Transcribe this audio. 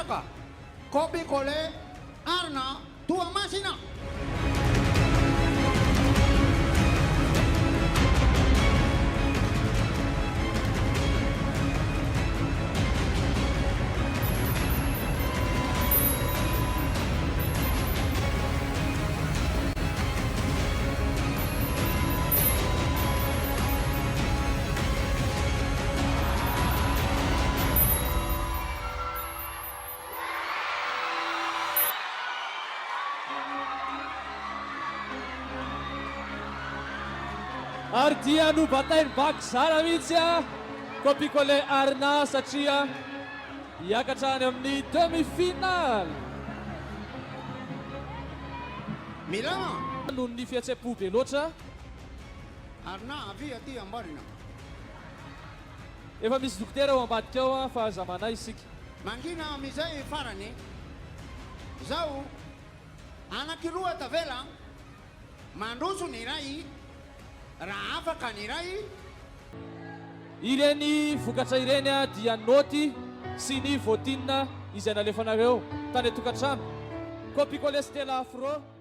betsaka copier-coller arina toamasina. Ary dia no batainy baky zara mihitsy a copier-coller arina satria hiakatra any amin'ny demi-finale. Milama Noho ny fihetsepo be loatra arina avy aty ambarina. efa misy dokotera ao ambadika ao a fa zamana isika. Mangina amizay farany zao anakiroa tavela mandroso ny iray raha afaka ny iray. Ireny vokatra ireny a dia noty sy ny votinina izay nalefanareo tany tokantrano. Copier-coller Stella Afro